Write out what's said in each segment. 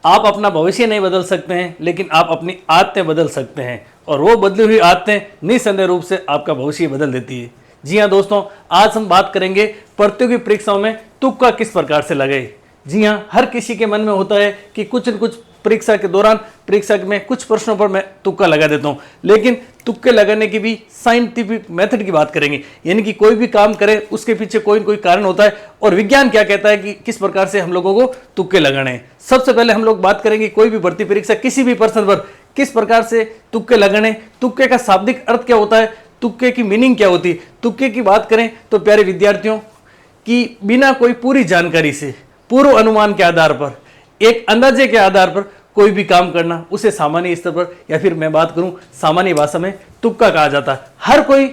आप अपना भविष्य नहीं बदल सकते हैं, लेकिन आप अपनी आदतें बदल सकते हैं, और वो बदली हुई आदतें निसंदेह रूप से आपका भविष्य बदल देती है। जी हाँ दोस्तों, आज हम बात करेंगे प्रतियोगी परीक्षाओं में तुक्का किस प्रकार से लगाए। जी हाँ, हर किसी के मन में होता है कि कुछ न कुछ परीक्षा के दौरान, परीक्षा में कुछ प्रश्नों पर मैं तुक्का लगा देता हूं, लेकिन तुक्के लगाने की भी साइंटिफिक मेथड की बात करेंगे। यानी कि कोई भी काम करे उसके पीछे कोई न कोई कारण होता है, और विज्ञान क्या कहता है कि किस प्रकार से हम लोगों को तुक्के लगाने हैं। सबसे पहले हम लोग बात करेंगे कोई भी भर्ती परीक्षा, किसी भी प्रश्न पर किस प्रकार से तुक्के लगाने, तुक्के का शाब्दिक अर्थ क्या होता है, तुक्के की मीनिंग क्या होती है। तुक्के की बात करें तो प्यारे विद्यार्थियों की बिना कोई पूरी जानकारी से, पूर्व अनुमान के आधार पर, एक अंदाजे के आधार पर कोई भी काम करना, उसे सामान्य स्तर पर, या फिर मैं बात करूं सामान्य भाषा में, तुक्का कहा जाता है। हर कोई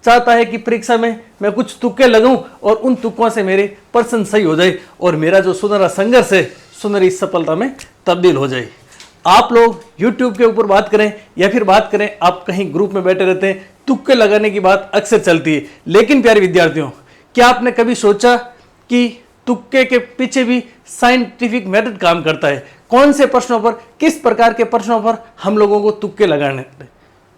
चाहता है कि परीक्षा में मैं कुछ तुक्के लगाऊं और उन तुक्कों से मेरे प्रश्न सही हो जाए और मेरा जो सुनहरा संघर्ष है सुनहरी सफलता में तब्दील हो जाए। आप लोग YouTube के ऊपर बात करें या फिर बात करें, आप कहीं ग्रुप में बैठे रहते हैं, तुक्के लगाने की बात अक्सर चलती है। लेकिन प्यारे विद्यार्थियों, क्या आपने कभी सोचा कि तुक्के के पीछे भी साइंटिफिक मेथड काम करता है? कौन से प्रश्नों पर, किस प्रकार के प्रश्नों पर हम लोगों को तुक्के लगाने?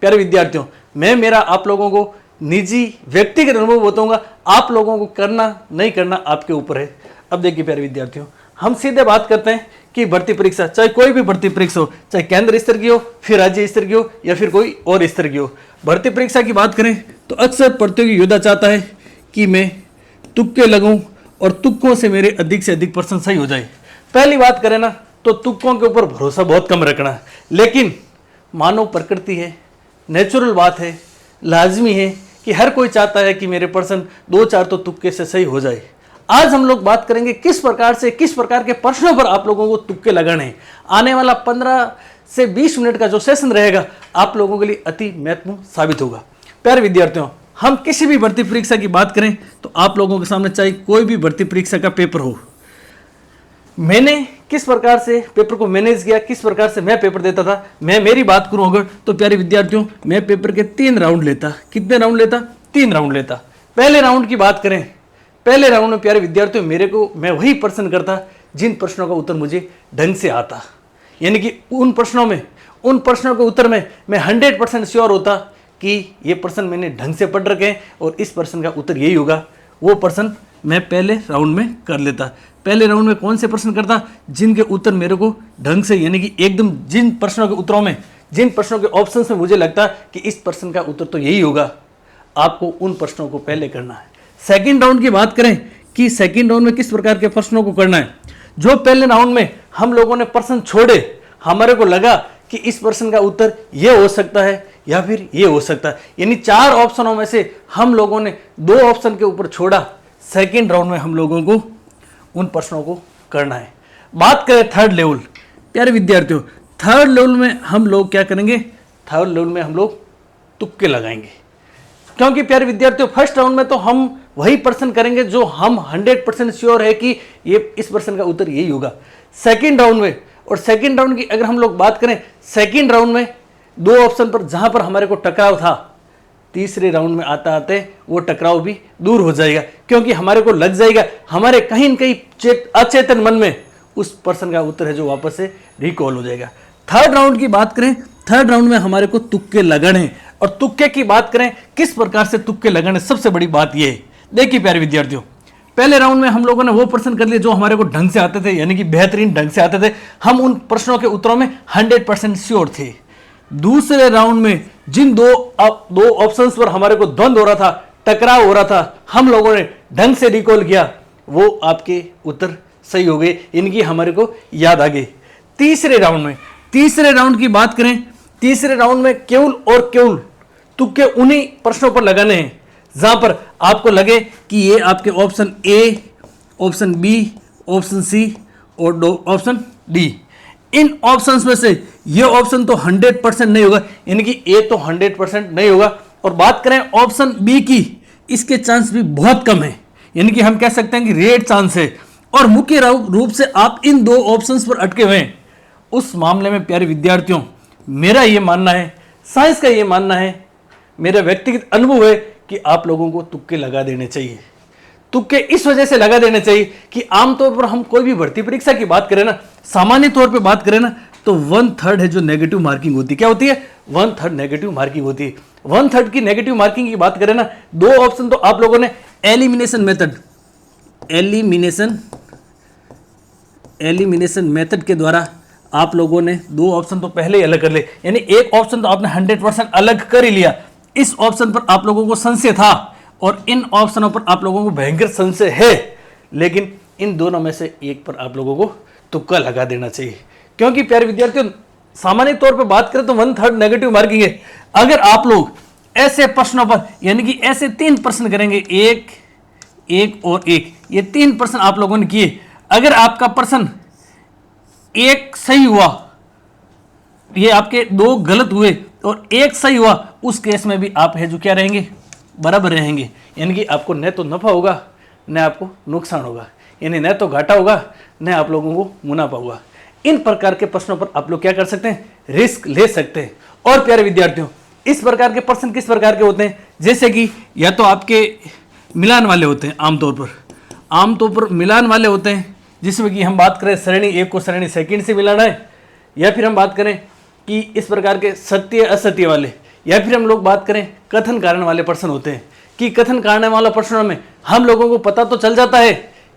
प्यारे विद्यार्थियों, मैं मेरा आप लोगों को निजी व्यक्तिगत अनुभव बताऊंगा, आप लोगों को करना नहीं करना आपके ऊपर है। अब देखिए प्यारे विद्यार्थियों, हम सीधे बात करते हैं कि भर्ती परीक्षा, चाहे कोई भी भर्ती परीक्षा हो, चाहे केंद्र स्तर की हो, फिर राज्य स्तर की हो, या फिर कोई और स्तर की हो, भर्ती परीक्षा की बात करें तो अक्सर प्रतियोगी योद्धा चाहता है कि मैं तुक्के लगाऊं और तुक्कों से मेरे अधिक से अधिक प्रश्न सही हो जाए। पहली बात करें ना तो तुक्कों के ऊपर भरोसा बहुत कम रखना है, लेकिन मानव प्रकृति है, नेचुरल बात है, लाजमी है कि हर कोई चाहता है कि मेरे प्रश्न 2-4 तो तुक्के से सही हो जाए। आज हम लोग बात करेंगे किस प्रकार से, किस प्रकार के प्रश्नों पर आप लोगों को तुक्के लगाने हैं। आने वाला 15 से 20 मिनट का जो सेशन रहेगा आप लोगों के लिए अति महत्वपूर्ण साबित होगा। प्यारे विद्यार्थियों, हम किसी भी भर्ती परीक्षा की बात करें तो आप लोगों के सामने चाहे कोई भी भर्ती परीक्षा का पेपर हो, मैंने किस प्रकार से पेपर को मैनेज किया, किस प्रकार से मैं पेपर देता था, मैं मेरी बात करूं अगर तो प्यारे विद्यार्थियों, मैं पेपर के 3 राउंड लेता। कितने राउंड लेता? 3 राउंड लेता। पहले राउंड की बात करें, पहले राउंड में प्यारे विद्यार्थियों मैं वही प्रश्न करता जिन प्रश्नों का उत्तर मुझे ढंग से आता। यानी कि उन प्रश्नों के उत्तर में मैं 100% श्योर होता कि ये प्रश्न मैंने ढंग से पढ़ रखे हैं और इस प्रश्न का उत्तर यही होगा। वो प्रश्न मैं पहले राउंड में कर लेता। पहले राउंड में कौन से प्रश्न करता? जिनके उत्तर मेरे को ढंग से, यानी कि एकदम जिन प्रश्नों के उत्तरों में, जिन प्रश्नों के ऑप्शंस में मुझे लगता कि इस प्रश्न का उत्तर तो यही होगा, आपको उन प्रश्नों को पहले करना है। सेकंड राउंड की बात करें कि सेकंड राउंड में किस प्रकार के प्रश्नों को करना है। जो पहले राउंड में हम लोगों ने प्रश्न छोड़े, हमारे को लगा कि इस प्रश्न का उत्तर यह हो सकता है या फिर ये हो सकता है, यानी 4 ऑप्शनों में से हम लोगों ने 2 ऑप्शन के ऊपर छोड़ा। सेकंड राउंड में हम लोगों को उन प्रश्नों को करना है। बात करें थर्ड लेवल, प्यारे विद्यार्थियों, थर्ड लेवल में हम लोग क्या करेंगे? थर्ड लेवल में हम लोग तुक्के लगाएंगे, क्योंकि प्यारे विद्यार्थियों फर्स्ट राउंड में तो हम वही प्रश्न करेंगे जो हम 100% श्योर है कि ये इस प्रश्न का उत्तर यही होगा। सेकंड राउंड में, और सेकंड राउंड की अगर हम लोग बात करें, सेकंड राउंड में 2 ऑप्शन पर जहां पर हमारे को टकराव था, तीसरे राउंड में आते आते वो टकराव भी दूर हो जाएगा, क्योंकि हमारे को लग जाएगा, हमारे कहीं न कहीं अचेतन मन में उस प्रश्न का उत्तर है जो वापस से रिकॉल हो जाएगा। थर्ड राउंड की बात करें, थर्ड राउंड में हमारे को तुक्के लगाने हैं। और तुक्के की बात करें किस प्रकार से तुक्के लगाने, सबसे बड़ी बात यह है। देखिए प्यारे विद्यार्थियों, पहले राउंड में हम लोगों ने वो प्रश्न कर लिए जो हमारे को ढंग से आते थे, यानी कि बेहतरीन ढंग से आते थे, हम उन प्रश्नों के उत्तरों में 100% श्योर थे। दूसरे राउंड में जिन दो ऑप्शंस पर हमारे को द्वंद्व हो रहा था, टकराव हो रहा था, हम लोगों ने ढंग से रिकॉल किया, वो आपके उत्तर सही हो गए, इनकी हमारे को याद आ गई। तीसरे राउंड की बात करें, तीसरे राउंड में केवल और केवल तुक्के उन्हीं प्रश्नों पर लगाने हैं जहां पर आपको लगे कि ये आपके option A, option B, option C और ऑप्शन डी, इन ऑप्शंस में से ये ऑप्शन तो 100% नहीं होगा, यानी कि ए तो 100% नहीं होगा। और बात करें ऑप्शन बी की, इसके चांस भी बहुत कम है, यानी कि हम कह सकते हैं कि रेयर चांस है। और मुख्य रूप से आप इन 2 ऑप्शंस पर अटके हुए हैं। उस मामले में प्यारे विद्यार्थियों, मेरा ये मानना है, साइंस का ये मानना है, मेरा व्यक्तिगत अनुभव है कि आप लोगों को तुक्के लगा देने चाहिए। तुक्के इस वजह से लगा देने चाहिए कि आमतौर पर हम कोई भी भर्ती परीक्षा की बात करें ना, सामान्य तौर पे बात करें ना तो 1/3 है जो नेगेटिव मार्किंग होती है। क्या होती है? 1/3 नेगेटिव मार्किंग होती है। 1/3 की नेगेटिव मार्किंग की बात करें ना, दो ऑप्शन तो आप लोगों ने एलिमिनेशन मेथड के द्वारा आप लोगों ने दो ऑप्शन तो पहले ही अलग कर ले, यानी एक ऑप्शन तो आपने 100% अलग कर ही लिया। इस ऑप्शन पर आप लोगों को संशय था और इन ऑप्शनों पर आप लोगों को भयंकर संशय है, लेकिन इन दोनों में से एक पर आप लोगों को तुक्का लगा देना चाहिए। क्योंकि प्यारे विद्यार्थियों, सामान्य तौर पर बात करें तो 1/3 नेगेटिव मार्किंग है। अगर आप लोग ऐसे प्रश्नों पर, यानी कि ऐसे 3 प्रश्न करेंगे, एक और एक, ये 3 प्रश्न आप लोगों ने किए, अगर आपका प्रश्न एक सही हुआ, ये आपके 2 गलत हुए और एक सही हुआ, उस केस में भी आप है जो क्या रहेंगे, बराबर रहेंगे। यानी कि आपको न तो नफा होगा न आपको नुकसान होगा, यानी न तो घाटा होगा न आप लोगों को मुनाफा होगा। इन प्रकार के प्रश्नों पर आप लोग क्या कर सकते हैं, रिस्क ले सकते हैं। और प्यारे विद्यार्थियों, इस प्रकार के प्रश्न किस प्रकार के होते हैं, जैसे कि या तो आपके मिलान वाले होते हैं, आमतौर पर मिलान वाले होते हैं, जिसमें कि हम बात करें श्रेणी 1 को श्रेणी सेकंड से मिलाना है, या फिर हम बात करें कि इस प्रकार के सत्य असत्य वाले, या फिर हम लोग बात करें कथन कारण वाले प्रश्न होते हैं कि कथन कारण वाला प्रश्नों में हम लोगों को पता तो चल जाता है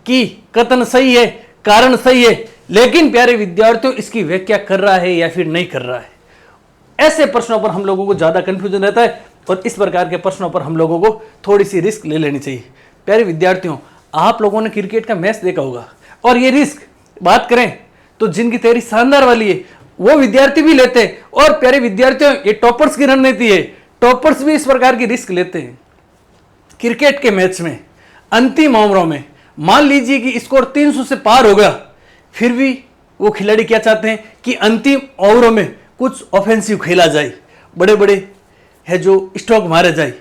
कि कथन सही है, कारण सही है, लेकिन प्यारे विद्यार्थियों इसकी व्याख्या कर रहा है या फिर नहीं कर रहा है। ऐसे प्रश्नों पर हम लोगों को ज्यादा कंफ्यूजन रहता है और इस प्रकार के प्रश्नों पर हम लोगों को थोड़ी सी रिस्क ले लेनी चाहिए। प्यारे विद्यार्थियों, आप लोगों ने क्रिकेट का मैच देखा होगा और ये रिस्क बात करें तो जिनकी तैयारी शानदार वाली है वो विद्यार्थी भी लेते हैं। और प्यारे विद्यार्थियों, ये टॉपर्स की रणनीति है, टॉपर्स भी इस प्रकार की रिस्क लेते हैं। क्रिकेट के मैच में अंतिम ओवरों में मान लीजिए कि स्कोर 300 से पार हो गया, फिर भी वो खिलाड़ी क्या चाहते हैं कि अंतिम ओवरों में कुछ ऑफेंसिव खेला जाए, बड़े बड़े है जो स्ट्रोक मारे जाए।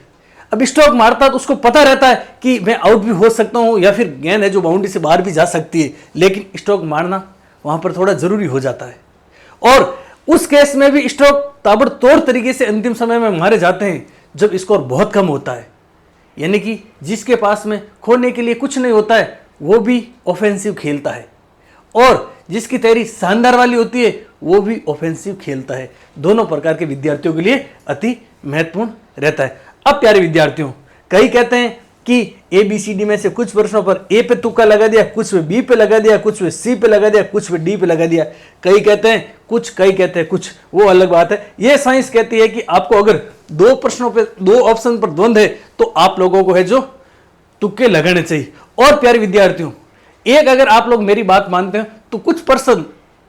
अब स्ट्रोक मारता तो उसको पता रहता है कि मैं आउट भी हो सकता हूं या फिर गेंद है जो बाउंड्री से बाहर भी जा सकती है, लेकिन स्ट्रोक मारना वहां पर थोड़ा जरूरी हो जाता है। और उस केस में भी स्ट्रोक ताबड़तोड़ तरीके से अंतिम समय में मारे जाते हैं जब स्कोर बहुत कम होता है, यानी कि जिसके पास में खोने के लिए कुछ नहीं होता है वो भी ऑफेंसिव खेलता है, और जिसकी तैयारी शानदार वाली होती है वो भी ऑफेंसिव खेलता है। दोनों प्रकार के विद्यार्थियों के लिए अति महत्वपूर्ण रहता है। अब प्यारे विद्यार्थियों, कई कहते हैं कि ABCD में से कुछ प्रश्नों पर ए पे तुक्का लगा दिया, कुछ पे बी पे लगा दिया, कुछ पे सी पे लगा दिया, कुछ पे डी पे लगा दिया। कई कहते हैं कुछ, कई कहते हैं कुछ, वो अलग बात है। ये साइंस कहती है कि आपको अगर 2 प्रश्नों पे 2 ऑप्शन पर द्वंद्व है तो आप लोगों को है जो तुक्के लगाने चाहिए। और प्यारे विद्यार्थियों, एक अगर आप लोग मेरी बात मानते हैं तो कुछ प्रश्न,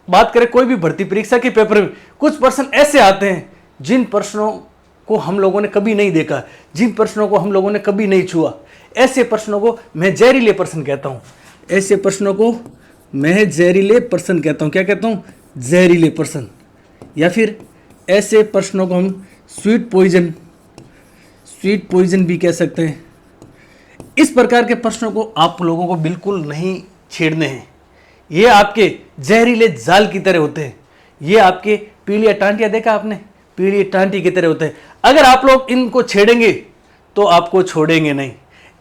बात करें कोई भी भर्ती परीक्षा के पेपर में, कुछ प्रश्न ऐसे आते हैं जिन प्रश्नों को हम लोगों ने कभी नहीं देखा, जिन प्रश्नों को हम लोगों ने कभी नहीं छुआ। ऐसे प्रश्नों को मैं जहरीले प्रश्न कहता हूं। ऐसे प्रश्नों को मैं जहरीले प्रश्न कहता हूं। क्या कहता हूं? जहरीले प्रश्न। या फिर ऐसे प्रश्नों को हम स्वीट पॉइजन भी कह सकते हैं। इस प्रकार के प्रश्नों को आप लोगों को बिल्कुल नहीं छेड़ने हैं। ये आपके जहरीले जाल की तरह होते हैं। ये आपके पीलिया टांटियां देखा आपने, पीली टांटी की तरह होते हैं। अगर आप लोग इनको छेड़ेंगे तो आपको छोड़ेंगे नहीं।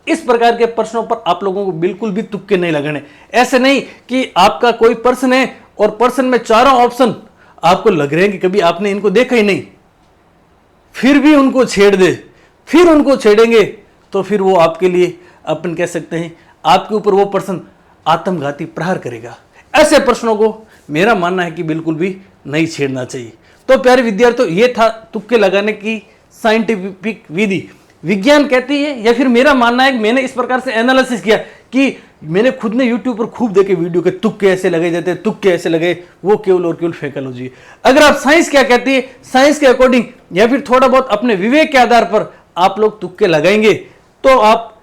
इस प्रकार के प्रश्नों पर आप लोगों को बिल्कुल भी तुक्के नहीं लगाने। ऐसे नहीं कि आपका कोई प्रश्न है और प्रश्न में चारों ऑप्शन आपको लग रहे हैं कि कभी आपने इनको देखा ही नहीं, फिर भी उनको छेड़ दे, फिर उनको छेड़ेंगे तो फिर वो आपके लिए, अपन कह सकते हैं, आपके ऊपर वो प्रश्न आत्मघाती प्रहार करेगा। ऐसे प्रश्नों को मेरा मानना है कि बिल्कुल भी नहीं छेड़ना चाहिए। तो प्यारे विद्यार्थियों, ये था तुक्के लगाने की साइंटिफिक विधि। विज्ञान कहती है, या फिर मेरा मानना है कि मैंने इस प्रकार से एनालिसिस किया कि मैंने खुद ने यूट्यूब पर खूब देखे वीडियो के तुक्के ऐसे लगे जाते हैं, तुक्के ऐसे लगे, वो केवल और केवल फेकलॉजी है। अगर आप साइंस क्या कहती है, साइंस के अकॉर्डिंग या फिर थोड़ा बहुत अपने विवेक के आधार पर आप लोग तुक्के लगाएंगे तो आप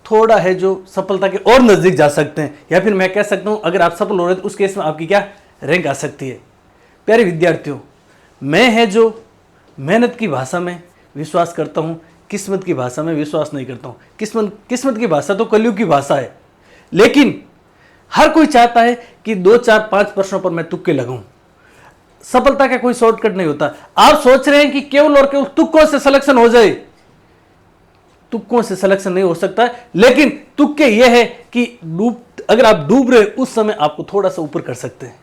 थोड़ा है जो सफलता के और नजदीक जा सकते हैं। या फिर मैं कह सकता हूं अगर आप सफल हो रहे हैं तो उस केस में आपकी क्या रैंक आ सकती है। प्यारे विद्यार्थियों, मैं है जो मेहनत की भाषा में विश्वास करता हूं, किस्मत की भाषा में विश्वास नहीं करता हूं। किस्मत की भाषा तो कलयुग की भाषा है, लेकिन हर कोई चाहता है कि 2, 4, 5 प्रश्नों पर मैं तुक्के लगाऊं। सफलता का कोई शॉर्टकट नहीं होता। आप सोच रहे हैं कि केवल और केवल तुक्कों से सिलेक्शन हो जाए, तुक्कों से सिलेक्शन नहीं हो सकता। लेकिन तुक्के यह है कि अगर आप डूब रहे उस समय आपको थोड़ा सा ऊपर कर सकते हैं।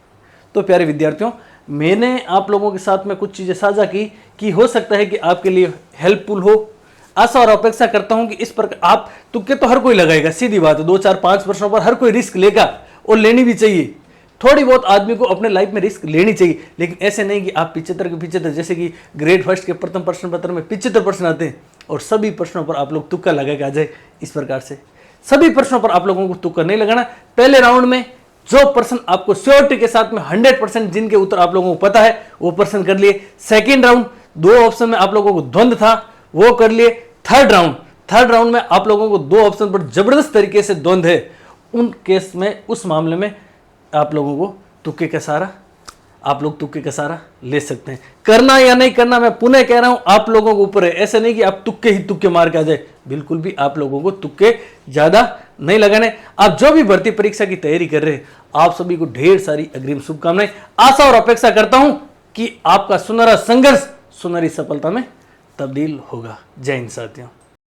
तो प्यारे विद्यार्थियों, मैंने आप लोगों के साथ में कुछ चीज़ें साझा की कि हो सकता है कि आपके लिए हेल्पफुल हो। आशा और अपेक्षा करता हूं कि इस पर आप तुक्के तो हर कोई लगाएगा, सीधी बात है, 2 4 5 प्रश्नों पर हर कोई रिस्क लेगा और लेनी भी चाहिए। थोड़ी बहुत आदमी को अपने लाइफ में रिस्क लेनी चाहिए, लेकिन ऐसे नहीं कि आप 75 के 75, जैसे कि ग्रेड फर्स्ट के प्रथम प्रश्न पत्र में 75 प्रश्न आते हैं और सभी प्रश्नों पर आप लोग तुक्का लगा के आ जाए। इस प्रकार से सभी प्रश्नों पर आप लोगों को तुक्का नहीं लगाना। पहले राउंड में जो प्रश्न आपको श्योरिटी के साथ में 100% जिनके उत्तर आप लोगों को पता है वो प्रश्न कर लिए। सेकेंड राउंड 2 ऑप्शन में आप लोगों को द्वंद्व था, वो कर लिए। थर्ड राउंड में आप लोगों को 2 ऑप्शन पर जबरदस्त तरीके से द्वंद्व है, उन केस में, उस मामले में आप लोगों को तुक्के का सहारा, आप लोग तुक्के का सहारा ले सकते हैं। करना या नहीं करना मैं पुनः कह रहा हूं, आप लोगों को ऊपर है। ऐसे नहीं कि आप तुक्के ही तुक्के मार के आ जाए, बिल्कुल भी आप लोगों को तुक्के ज्यादा नहीं लगाने। आप जो भी भर्ती परीक्षा की तैयारी कर रहे हैं, आप सभी को ढेर सारी अग्रिम शुभकामनाएं। आशा और अपेक्षा करता हूं कि आपका सुनहरा संघर्ष सुनहरी सफलता में तब्दील होगा। जय हिंद साथियों।